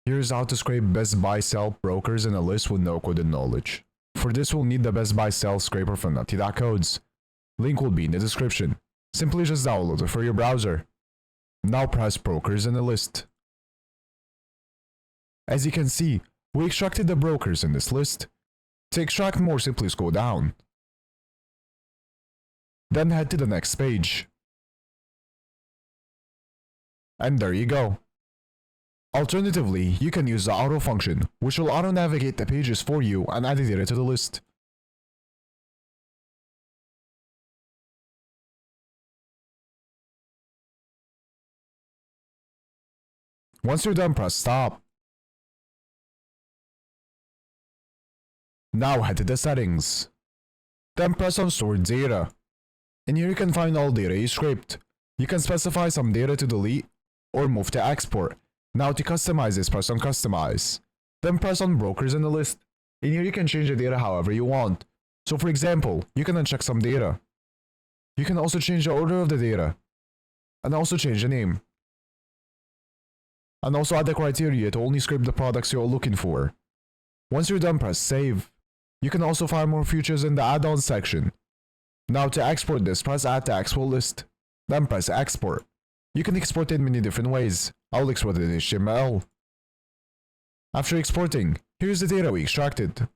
Here's how to scrape BizBuySell brokers in a list with no coded knowledge. For this, we'll need the BizBuySell scraper from Nutty.codes. Link will be in the description. Simply just download it for your browser. Now press brokers in a list. As you can see, we extracted the brokers in this list. To extract more, simply scroll down. Then head to the next page. And there you go. Alternatively, you can use the auto function, which will auto-navigate the pages for you and add the data to the list. Once you're done, press stop. Now head to the settings. Then press on stored data. In here you can find all data you scraped. You can specify some data to delete or move to export. Now to customize this, press on customize. Then press on brokers in the list. In here you can change the data however you want. So for example, you can uncheck some data. You can also change the order of the data. And also change the name. And also add the criteria to only scrape the products you're looking for. Once you're done, press save. You can also find more features in the add-ons section. Now to export this, press add to export list. Then press export. You can export it in many different ways. I'll export it in HTML. After exporting, here's the data we extracted.